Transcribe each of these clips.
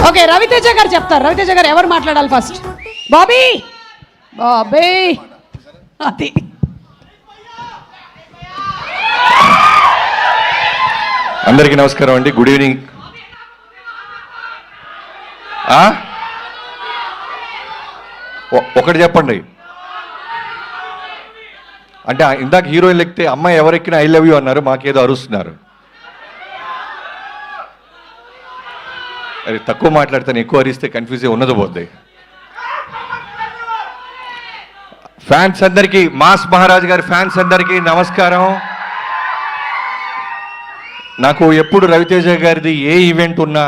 Okay, Raviteja గారు చెప్తారు. రవితేజ గారు ఎవరు మాట్లాడాలి ఫస్ట్? బాబీ బాబీ అది అందరికీ నమస్కారం అండి. Good evening. ఒకటి చెప్పండి. అంటే ఇందాక హీరోయిన్ ఎక్కితే అమ్మాయి ఎవరెక్కినా ఐ లవ్ యూ అన్నారు, మాకేదో అరుస్తున్నారు. అది తక్కువ మాట్లాడతాను, ఎక్కువ అరిస్తే కన్ఫ్యూజ్ ఉన్నది పోద్ది. ఫ్యాన్స్ అందరికీ, మాస్ మహారాజ్ గారి ఫ్యాన్స్ అందరికీ నమస్కారం. నాకు ఎప్పుడు రవితేజ గారిది ఏ ఈవెంట్ ఉన్నా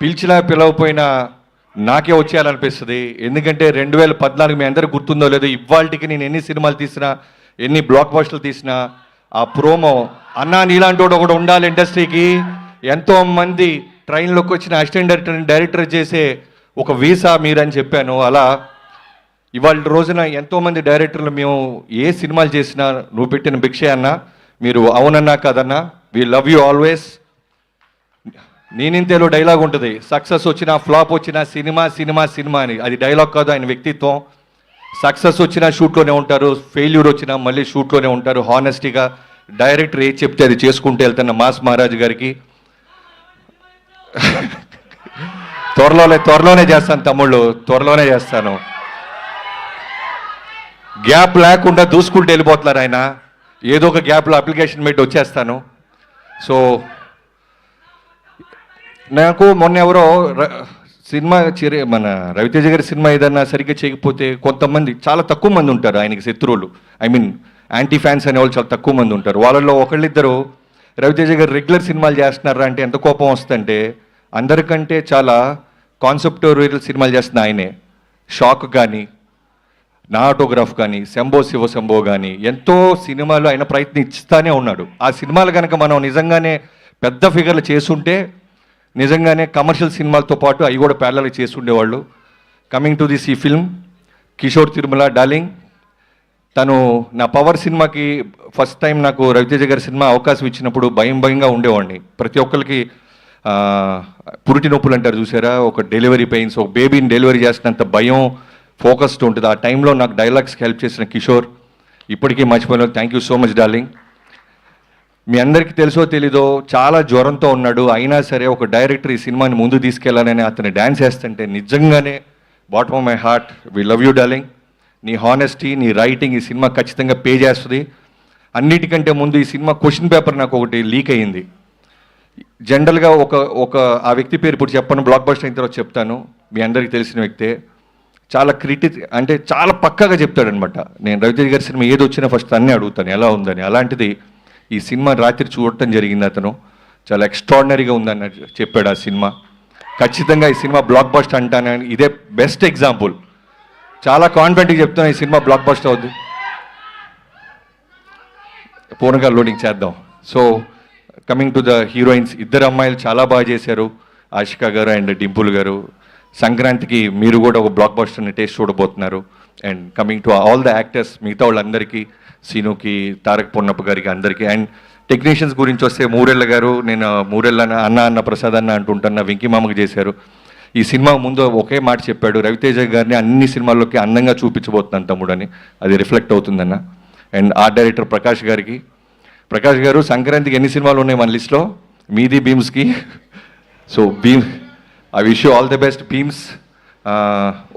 పిలిచినా పిలవపోయినా నాకే వచ్చేయాలనిపిస్తుంది. ఎందుకంటే 2014 మీ అందరికి గుర్తుందో లేదో, ఇవాళకి నేను ఎన్ని సినిమాలు తీసినా, ఎన్ని బ్లాక్ బస్టర్లు తీసినా, ఆ ప్రోమో అన్నా నీలాంటి ఒకటి ఉండాలి ఇండస్ట్రీకి, ఎంతోమంది ట్రైన్లోకి వచ్చిన అసిస్టెంట్ డైరెక్టర్ చేసే ఒక వీసా మీరని చెప్పాను. అలా ఇవాళ రోజున ఎంతోమంది డైరెక్టర్లు మేము ఏ సినిమాలు చేసినా నువ్వు పెట్టిన భిక్షే అన్నా, మీరు అవునన్నా కాదన్నా, వి లవ్ యూ ఆల్వేస్. నేనింతేలో డైలాగ్ ఉంటుంది, సక్సెస్ వచ్చినా ఫ్లాప్ వచ్చినా సినిమా సినిమా సినిమా అని. అది డైలాగ్ కాదు, ఆయన వ్యక్తిత్వం. సక్సెస్ వచ్చినా షూట్లోనే ఉంటారు, ఫెయిల్యూర్ వచ్చినా మళ్ళీ షూట్లోనే ఉంటారు. హానెస్టీగా డైరెక్టర్ ఏది చెప్తే అది చేసుకుంటూ వెళ్తున్న మాస్ మహారాజ్ గారికి త్వరలోనే చేస్తాను తమ్ముళ్ళు, త్వరలోనే చేస్తాను. గ్యాప్ లేకుండా దూసుకుంటూ వెళ్ళిపోతున్నారు ఆయన. ఏదో ఒక గ్యాప్లో అప్లికేషన్ పెట్టి వచ్చేస్తాను. సో నాకు మొన్న ఎవరో సినిమా మన రవితేజ గారి సినిమా ఏదన్నా సరిగ్గా చేయకపోతే కొంతమంది, చాలా తక్కువ మంది ఉంటారు ఆయనకి శత్రువులు, ఐ మీన్ యాంటీ ఫ్యాన్స్ అనేవాళ్ళు చాలా తక్కువ మంది ఉంటారు. వాళ్ళల్లో ఒకళ్ళిద్దరు రవితేజ గారు రెగ్యులర్ సినిమాలు చేస్తున్నారా అంటే ఎంత కోపం వస్తుందంటే, అందరికంటే చాలా కాన్సెప్టోరియల్ సినిమాలు చేస్తున్న ఆయనే. షాక్ కానీ, నా ఆటోగ్రాఫ్ కానీ, శంభో శివ శంభో కానీ, ఎంతో సినిమాలు ఆయన ప్రయత్నిస్తానే ఉన్నాడు. ఆ సినిమాలు కనుక మనం నిజంగానే పెద్ద ఫిగర్లు చేసుంటే నిజంగానే కమర్షియల్ సినిమాలతో పాటు అవి కూడా ప్యారలల్ చేసి ఉండేవాళ్ళు. కమింగ్ టు దిస్ ఈ ఫిల్మ్, కిషోర్ తిరుమల డార్లింగ్, తను నా పవర్ సినిమాకి ఫస్ట్ టైం నాకు రవితేజ గారి సినిమా అవకాశం ఇచ్చినప్పుడు భయంగా ఉండేవాడిని. ప్రతి ఒక్కరికి పురిటి నొప్పులు అంటారు చూసారా, ఒక డెలివరీ పెయిన్స్, ఒక బేబీని డెలివరీ చేసినంత భయం, ఫోకస్డ్ ఉంటుంది. ఆ టైంలో నాకు డైలాగ్స్కి హెల్ప్ చేసిన కిషోర్ ఇప్పటికీ మర్చిపోయిన. Thank you so much darling. మీ అందరికీ తెలుసో తెలీదో చాలా జ్వరంతో ఉన్నాడు, అయినా సరే ఒక డైరెక్టర్ ఈ సినిమాని ముందు తీసుకెళ్లాలని అతను డ్యాన్స్ వేస్తుంటే నిజంగానే bottom of my heart we love you darling. నీ హానెస్టీ, నీ రైటింగ్ ఈ సినిమా ఖచ్చితంగా పే చేస్తుంది. అన్నిటికంటే ముందు ఈ సినిమా క్వశ్చన్ పేపర్ నాకు ఒకటి లీక్ అయ్యింది. జనరల్గా ఒక ఆ వ్యక్తి పేరు ఇప్పుడు చెప్పను, బ్లాక్ బస్టర్ అయిన తర్వాత చెప్తాను. మీ అందరికీ తెలిసిన వ్యక్తే, చాలా అంటే చాలా పక్కాగా చెప్తాడనమాట. నేను రవితేజ గారి సినిమా ఏది వచ్చినా ఫస్ట్ అన్నీ అడుగుతాను ఎలా ఉందని. అలాంటిది ఈ సినిమా రాత్రి చూడటం జరిగింది. అతను చాలా ఎక్స్ట్రాడినరీగా ఉందని చెప్పాడు ఆ సినిమా. ఖచ్చితంగా ఈ సినిమా బ్లాక్ బస్టర్ అంటానని ఇదే బెస్ట్ ఎగ్జాంపుల్. చాలా కాన్ఫిడెంట్గా చెప్తాను ఈ సినిమా బ్లాక్ బస్టర్ అవుద్ది. పూర్ణంగా లోడింగ్ చేద్దాం. So coming to the heroines, ఇద్దరు అమ్మాయిలు చాలా బాగా చేశారు, ఆషికా గారు అండ్ డింపుల్ గారు. సంక్రాంతికి మీరు కూడా ఒక బ్లాక్ బస్టర్ని టేస్ట్ చూడబోతున్నారు. And coming to all the actors, మిగతా వాళ్ళందరికీ, సీనుకి, తారక్ పొన్నప్ప గారికి అందరికీ. అండ్ టెక్నీషియన్స్ గురించి వస్తే మూరెళ్ళ గారు, నేను మూరెళ్ళ అన్న ప్రసాద్ అన్న అంటుంటున్న వెంకీ మామకి చేశారు. ఈ సినిమా ముందు ఒకే మాట చెప్పాడు, రవితేజ గారిని అన్ని సినిమాల్లోకి అందంగా చూపించబోతున్నాను తమ్ముడని. అది రిఫ్లెక్ట్ అవుతుందన్న. అండ్ ఆర్ట్ డైరెక్టర్ ప్రకాష్ గారికి, ప్రకాష్ గారు సంక్రాంతికి ఎన్ని సినిమాలు ఉన్నాయి మన లిస్ట్లో, మీది భీమ్స్కి. So I wish you all the best Bheems.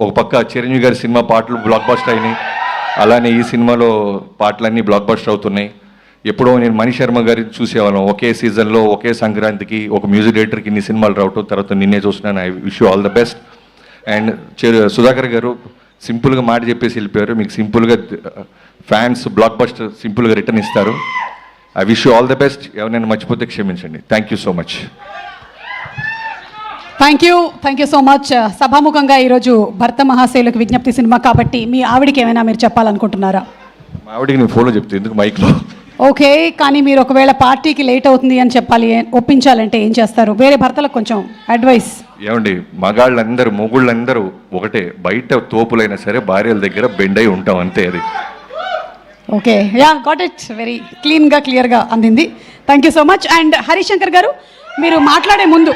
ఒక పక్క చిరంజీవి గారి సినిమా పాటలు బ్లాక్ బస్టర్ అయినాయి, అలానే ఈ సినిమాలో పాటలన్నీ బ్లాక్ బస్టర్ అవుతున్నాయి. ఎప్పుడో నేను మణి శర్మ గారిని చూసేవాళ్ళం, ఒకే సీజన్లో ఒకే సంక్రాంతికి ఒక మ్యూజిక్ డైరెక్టర్కి ఇన్ని సినిమాలు రావటం, తర్వాత నిన్నే చూస్తున్నాను. I wish you all the best. And Sudhakar గారు సింపుల్గా మాట చెప్పేసి వెళ్ళిపోయారు. మీకు సింపుల్గా ఫ్యాన్స్ బ్లాక్ బస్టర్ సింపుల్గా రిటర్న్ ఇస్తారు. I wish you all the best. ఎవరైనా మర్చిపోతే క్షమించండి. Thank you so much. Thank you so much. సభాముఖంగా ఈరోజు భర్త మహాశైలకు విజ్ఞప్తి సినిమా కాబట్టి మీ ఆవిడికి ఏమైనా మీరు చెప్పాలనుకుంటున్నారా? మా ఆవిడికి నేను ఫోన్లో చెప్తే ఎందుకు మైక్లో. ఓకే, కానీ మీరు ఒకవేళ పార్టీకి లేట్ అవుతుంది అని చెప్పాలి, ఒప్పించాలంటే ఏం చేస్తారు? వేరే భర్తలకు కొంచెం అడ్వైస్. ఏమండి, మగాళ్ళందరూ మొగుళ్ళందరూ ఒకటే, బయట తోపులైనా సరే భార్యల దగ్గర బెండ్ అయి ఉంటాం అంతే. అది okay, yeah got it. Very క్లీన్గా క్లియర్గా అందింది. Thank you so much. And Harishankar గారు, మీరు మాట్లాడే ముందు